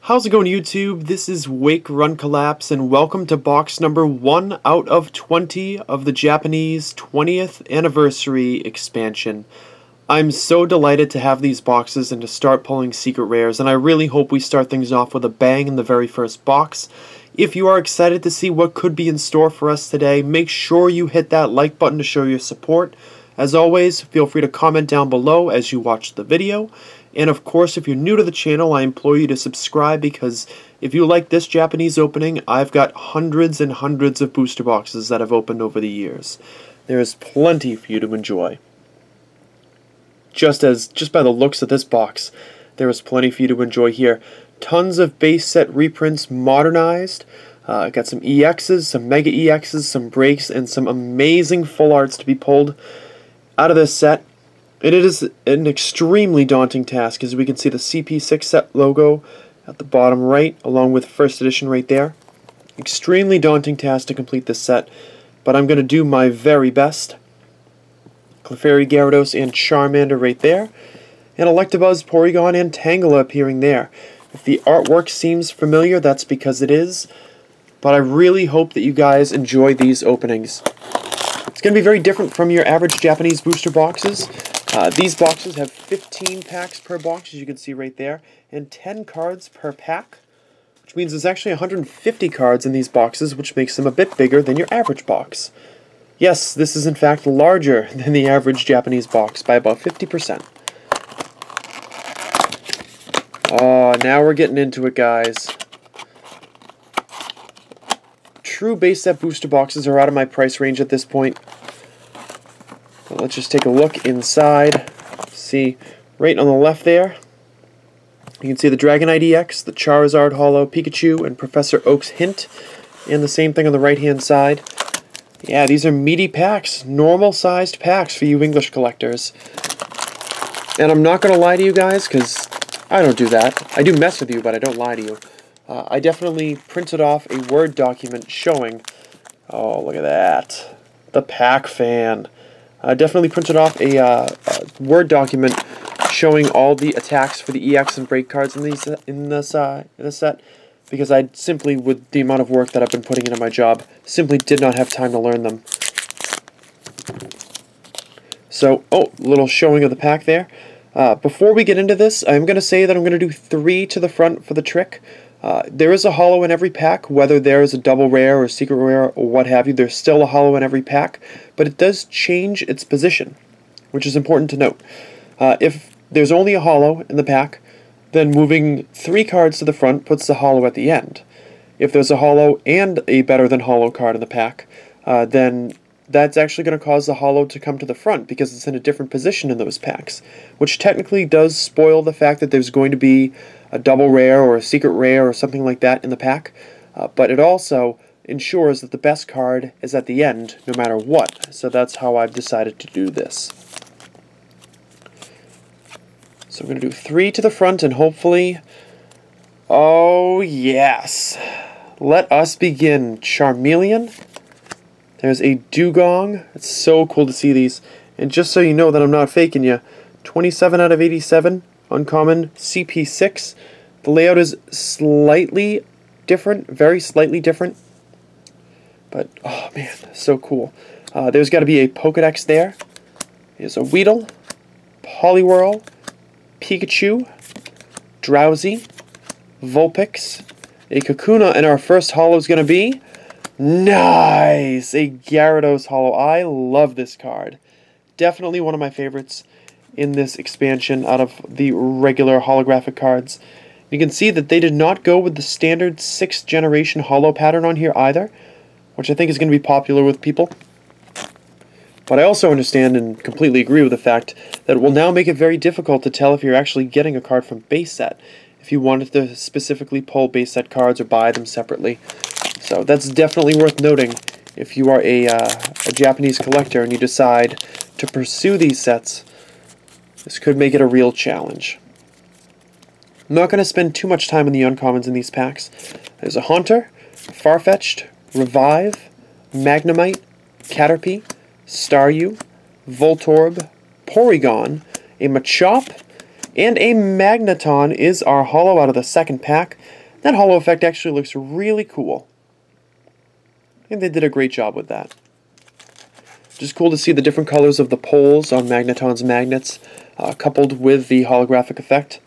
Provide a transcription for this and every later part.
How's it going, YouTube? This is Wake Run Collapse, and welcome to box number 1 out of 20 of the Japanese 20th anniversary expansion. I'm so delighted to have these boxes and to start pulling secret rares, and I really hope we start things off with a bang in the very first box. If you are excited to see what could be in store for us today, make sure you hit that like button to show your support. As always, feel free to comment down below as you watch the video. And of course, if you're new to the channel, I implore you to subscribe, because if you like this Japanese opening, I've got hundreds and hundreds of booster boxes that I've opened over the years. There is plenty for you to enjoy. Just by the looks of this box, there is plenty for you to enjoy here. Tons of base set reprints modernized. Got some EXs, some Mega EXs, some breaks, and some amazing full arts to be pulled out of this set. And it is an extremely daunting task, as we can see the CP6 set logo at the bottom right, along with first edition right there. Extremely daunting task to complete this set, but I'm going to do my very best. Clefairy, Gyarados, and Charmander right there. And Electabuzz, Porygon, and Tangela appearing there. If the artwork seems familiar, that's because it is. But I really hope that you guys enjoy these openings. It's going to be very different from your average Japanese booster boxes. These boxes have 15 packs per box, as you can see right there, and 10 cards per pack, which means there's actually 150 cards in these boxes, which makes them a bit bigger than your average box. Yes, this is in fact larger than the average Japanese box by about 50%. Oh, now we're getting into it, guys. True base set booster boxes are out of my price range at this point. But let's just take a look inside. See, right on the left there, you can see the Dragonite EX, the Charizard Holo, Pikachu, and Professor Oak's Hint. And the same thing on the right-hand side. Yeah, these are meaty packs, normal-sized packs for you English collectors. And I'm not going to lie to you guys, because I don't do that. I do mess with you, but I don't lie to you. I definitely printed off a Word document showing... Oh, look at that. The Pack Fan. I definitely printed off a Word document showing all the attacks for the EX and break cards in the set, because I simply, with the amount of work that I've been putting into my job, simply did not have time to learn them. So, little showing of the pack there. Before we get into this, I'm going to say that I'm going to do 3 to the front for the trick. There is a holo in every pack, whether there is a double rare or secret rare or what have you. There's still a holo in every pack, but it does change its position, which is important to note. If there's only a holo in the pack, then moving 3 cards to the front puts the holo at the end. If there's a holo and a better than holo card in the pack, then that's actually going to cause the holo to come to the front because it's in a different position in those packs, which technically does spoil the fact that there's going to be a double rare or a secret rare or something like that in the pack, but it also ensures that the best card is at the end no matter what, so that's how I've decided to do this. So we're going to do 3 to the front and hopefully... Oh yes! Let us begin. Charmeleon. There's a Dugong. It's so cool to see these. And just so you know that I'm not faking you, 27 out of 87, uncommon, CP6. The layout is slightly different, very slightly different. But, oh man, so cool. There's got to be a Pokedex there. There's a Weedle, Poliwhirl, Pikachu, Drowsy, Vulpix, a Kakuna, and our first holo is going to be... Nice! A Gyarados holo. I love this card. Definitely one of my favorites in this expansion out of the regular holographic cards. You can see that they did not go with the standard 6th generation holo pattern on here either, which I think is going to be popular with people. But I also understand and completely agree with the fact that it will now make it very difficult to tell if you're actually getting a card from base set, if you wanted to specifically pull base set cards or buy them separately. So that's definitely worth noting if you are a Japanese collector and you decide to pursue these sets. This could make it a real challenge. I'm not going to spend too much time on the uncommons in these packs. There's a Haunter, Farfetch'd, Revive, Magnemite, Caterpie, Staryu, Voltorb, Porygon, a Machop, and a Magneton is our holo out of the second pack. That holo effect actually looks really cool. I think they did a great job with that. Just cool to see the different colors of the poles on Magneton's magnets, coupled with the holographic effect.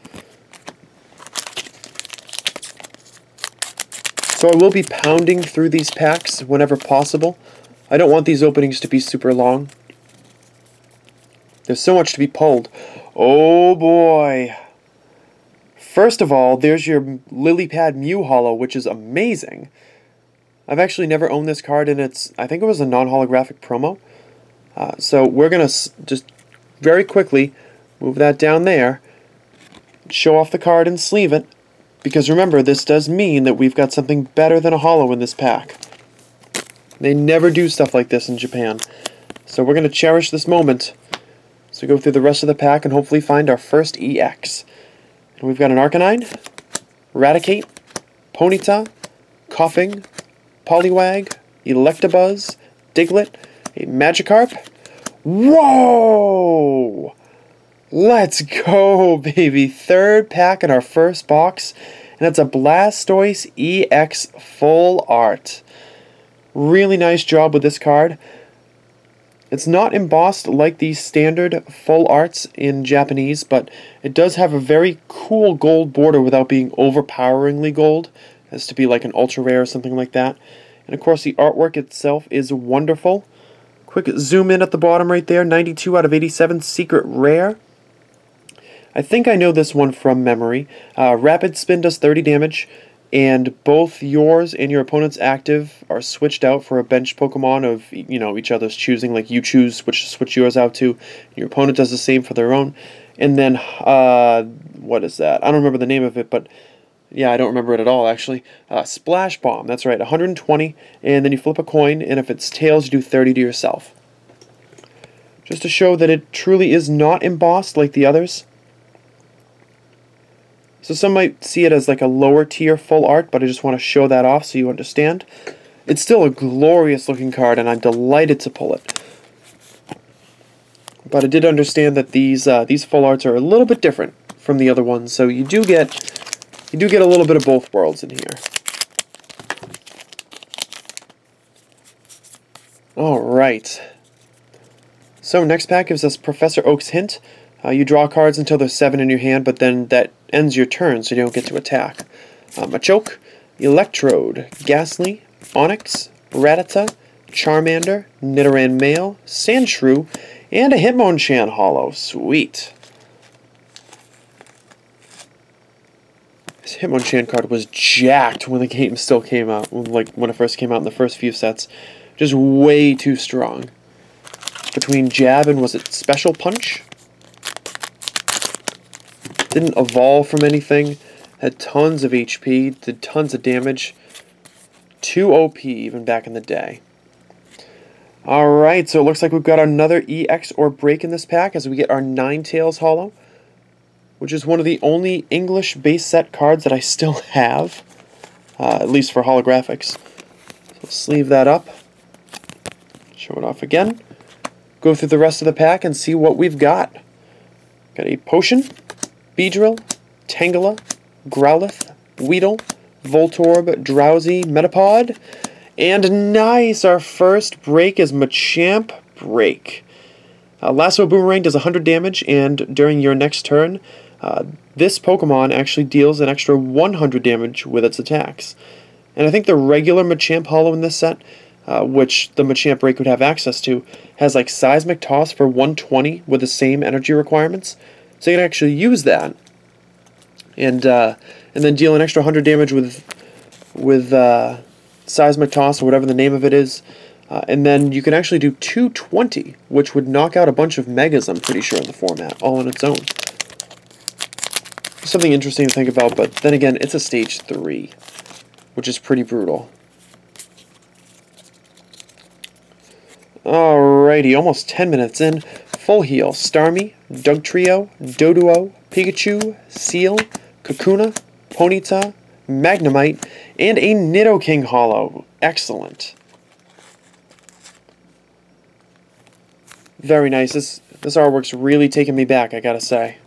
So I will be pounding through these packs whenever possible. I don't want these openings to be super long. There's so much to be pulled. Oh boy! First of all, there's your Lilypad Mew holo, which is amazing. I've actually never owned this card, and I think it was a non-holographic promo. So we're going to just very quickly move that down there, show off the card and sleeve it, because remember, this does mean that we've got something better than a holo in this pack. They never do stuff like this in Japan. So we're going to cherish this moment. So go through the rest of the pack and hopefully find our first EX. And we've got an Arcanine, Raticate, Ponyta, Coughing, Poliwag, Electabuzz, Diglett, a Magikarp. Whoa! Let's go, baby. Third pack in our first box, and it's a Blastoise EX Full Art. Really nice job with this card. It's not embossed like the standard full arts in Japanese, but it does have a very cool gold border without being overpoweringly gold, as to be like an ultra rare or something like that. And of course the artwork itself is wonderful. Quick zoom in at the bottom right there, 92 out of 87, secret rare. I think I know this one from memory. Rapid Spin does 30 damage, and both yours and your opponent's active are switched out for a bench Pokemon of, you know, each other's choosing. Like you choose which to switch yours out to, your opponent does the same for their own. And then, what is that? I don't remember the name of it, but yeah, I don't remember it at all, actually. Splash Bomb, that's right, 120, and then you flip a coin, and if it's tails, you do 30 to yourself. Just to show that it truly is not embossed like the others. So some might see it as like a lower tier full art, but I just want to show that off so you understand. It's still a glorious looking card, and I'm delighted to pull it. But I did understand that these full arts are a little bit different from the other ones, so you do get a little bit of both worlds in here. Alright. So next pack gives us Professor Oak's Hint. You draw cards until there's 7 in your hand, but then that ends your turn, so you don't get to attack. Machoke, Electrode, Ghastly, Onix, Rattata, Charmander, Nidoran Male, Sandshrew, and a Hitmonchan holo. Sweet. This Hitmonchan card was jacked when the game still came out, like when it first came out in the first few sets. Just way too strong. Between Jab and, was it Special Punch? Didn't evolve from anything, had tons of HP, did tons of damage. Too OP even back in the day. Alright, so it looks like we've got another EX or break in this pack as we get our Ninetales holo, which is one of the only English base set cards that I still have, at least for holographics. So sleeve that up, show it off again, go through the rest of the pack and see what we've got. Got a Potion, Beedrill, Tangela, Growlithe, Weedle, Voltorb, Drowsy, Metapod, and nice! Our first break is Machamp Break. Lasso Boomerang does 100 damage, and during your next turn, this Pokemon actually deals an extra 100 damage with its attacks. And I think the regular Machamp holo in this set, which the Machamp Break would have access to, has like Seismic Toss for 120 with the same energy requirements. So you can actually use that, and then deal an extra 100 damage with Seismic Toss or whatever the name of it is, and then you can actually do 220, which would knock out a bunch of Megas, I'm pretty sure, in the format, all on its own. Something interesting to think about, but then again, it's a stage 3, which is pretty brutal. Alrighty, almost 10 minutes in. Full Heal, Starmie, Dugtrio, Doduo, Pikachu, Seal, Kakuna, Ponyta, Magnemite, and a Nidoking holo. Excellent. Very nice. This artwork's really taking me back, I gotta say.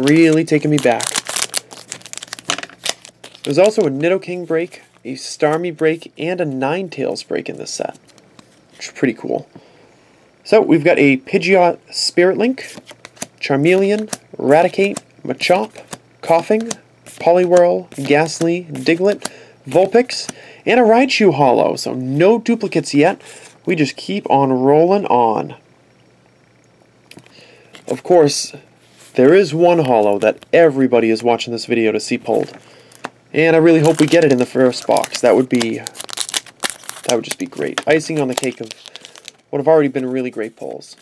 Really taking me back. There's also a Nidoking break, a Starmie break, and a Ninetales break in this set, which is pretty cool. So we've got a Pidgeot Spirit Link, Charmeleon, Raticate, Machop, Coughing, Poliwhirl, Ghastly, Diglett, Vulpix, and a Raichu holo. So no duplicates yet. We just keep on rolling on. Of course, there is one holo that everybody is watching this video to see pulled. And I really hope we get it in the first box. That would just be great. Icing on the cake of what have already been really great pulls.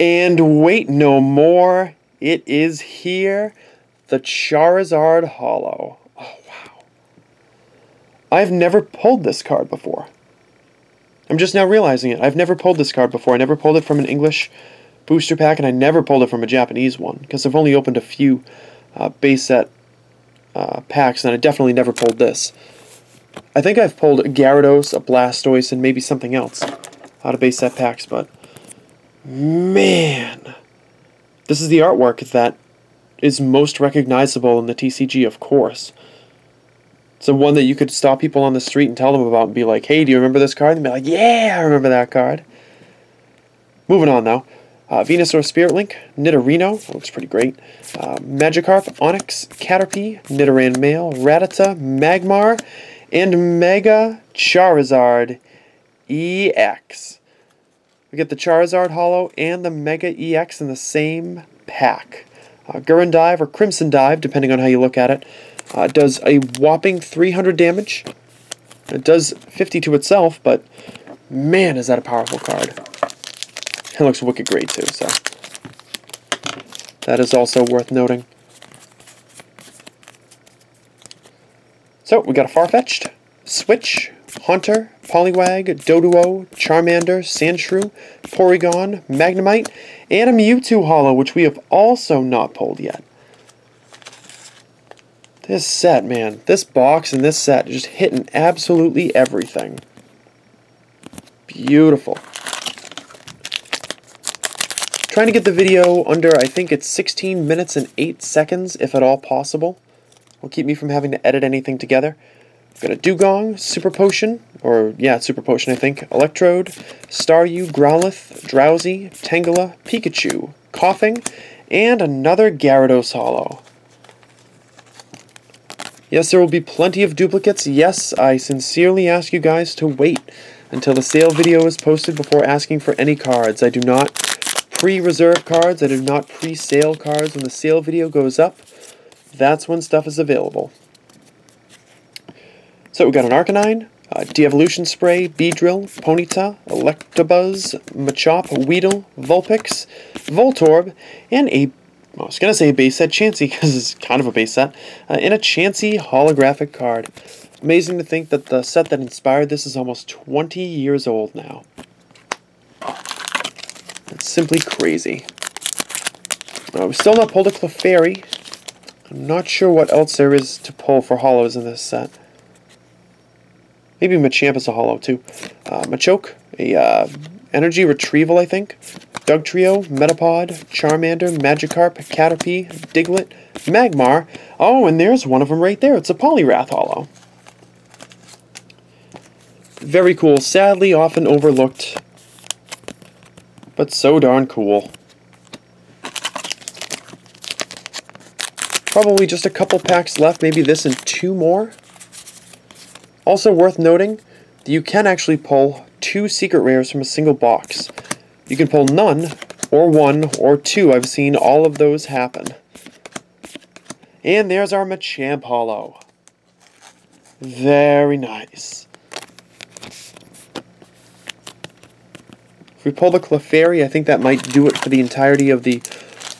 And wait no more. It is here. The Charizard holo. Oh, wow. I've never pulled this card before. I'm just now realizing it. I've never pulled this card before. I never pulled it from an English booster pack, and I never pulled it from a Japanese one, because I've only opened a few base set packs, and I definitely never pulled this. I think I've pulled a Gyarados, a Blastoise, and maybe something else out of base set packs, but man, this is the artwork that is most recognizable in the TCG, of course. It's the one that you could stop people on the street and tell them about and be like, hey, do you remember this card? And they'd be like, yeah, I remember that card. Moving on now. Venusaur Spirit Link, Nidorino, looks pretty great. Magikarp, Onix, Caterpie, Nidoran Male, Rattata, Magmar, and Mega Charizard EX. We get the Charizard holo and the Mega EX in the same pack. Gurren Dive or Crimson Dive, depending on how you look at it, does a whopping 300 damage. It does 50 to itself, but man, is that a powerful card. It looks wicked great too, so that is also worth noting. So we got a Farfetch'd, Switch, Haunter, Poliwag, Doduo, Charmander, Sandshrew, Porygon, Magnemite, and a Mewtwo holo, which we have also not pulled yet. This set, man, this box and this set just hitting absolutely everything. Beautiful. Trying to get the video under, I think it's 16 minutes and 8 seconds, if at all possible. Will keep me from having to edit anything together. We've got a Dugong, Super Potion, or yeah, Super Potion I think, Electrode, Staryu, Growlithe, Drowsy, Tangela, Pikachu, Coughing, and another Gyarados holo. Yes, there will be plenty of duplicates. Yes, I sincerely ask you guys to wait until the sale video is posted before asking for any cards. I do not pre-reserve cards. I do not pre-sale cards. When the sale video goes up, that's when stuff is available. So we got an Arcanine, De-Evolution Spray, Beedrill, Ponyta, Electabuzz, Machop, Weedle, Vulpix, Voltorb, and a, I was going to say a base set Chansey, because it's kind of a base set, and a Chansey holographic card. Amazing to think that the set that inspired this is almost 20 years old now. It's simply crazy. We've still not pulled a Clefairy. I'm not sure what else there is to pull for holos in this set. Maybe Machamp is a holo too. Machoke, a Energy Retrieval, I think. Dugtrio, Metapod, Charmander, Magikarp, Caterpie, Diglett, Magmar. Oh, and there's one of them right there. It's a Poliwrath holo. Very cool. Sadly, often overlooked, but so darn cool. Probably just a couple packs left, maybe this and 2 more. Also worth noting that you can actually pull 2 secret rares from a single box. You can pull none, or 1, or 2. I've seen all of those happen. And there's our Machamp holo. Very nice. If we pull the Clefairy, I think that might do it for the entirety of the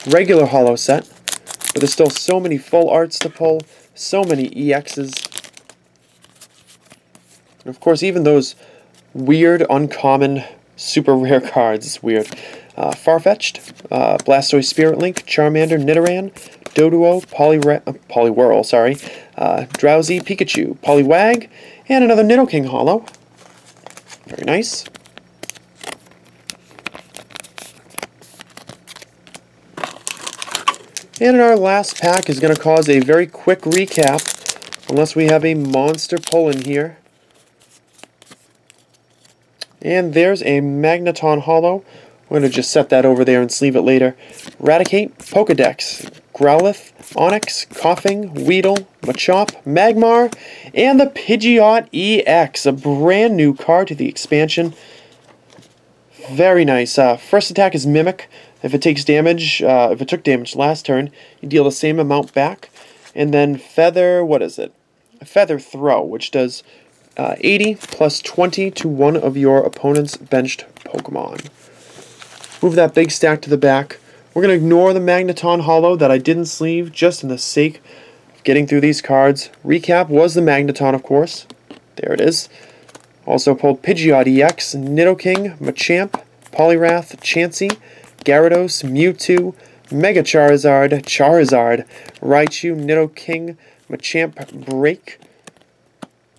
regular holo set. But there's still so many full arts to pull, so many EXs. And of course, even those weird, uncommon, super rare cards. It's weird. Farfetch'd, Blastoise Spirit Link, Charmander, Nidoran, Doduo, Poliwhirl, sorry, Drowsy, Pikachu, Poliwag, and another Nidoking holo. Very nice. And in our last pack is going to cause a very quick recap, unless we have a monster pull in here. And there's a Magneton Holo. We're going to just set that over there and sleeve it later. Raticate, Pokedex, Growlithe, Onix, Coughing, Weedle, Machop, Magmar, and the Pidgeot EX, a brand new card to the expansion. Very nice. First attack is Mimic. If it takes damage, if it took damage last turn, you deal the same amount back. And then Feather, what is it? Feather Throw, which does 80 plus 20 to one of your opponent's benched Pokemon. Move that big stack to the back. We're going to ignore the Magneton Holo that I didn't sleeve just in the sake of getting through these cards. Recap was the Magneton, of course. There it is. Also pulled Pidgeot EX, Nidoking, Machamp, Poliwrath, Chansey, Gyarados, Mewtwo, Mega Charizard, Raichu, Nidoking, Machamp Break,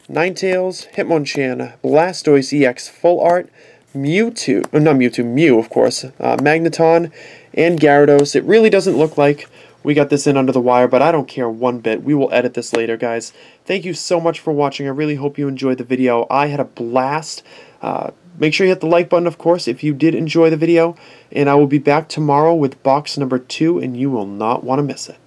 Ninetales, Hitmonchan, Blastoise EX Full Art, Mewtwo, not Mewtwo, Mew of course, Magneton, and Gyarados. It really doesn't look like we got this in under the wire, but I don't care one bit. We will edit this later, guys. Thank you so much for watching. I really hope you enjoyed the video. I had a blast. Make sure you hit the like button, of course, if you did enjoy the video, and I will be back tomorrow with box number 2, and you will not want to miss it.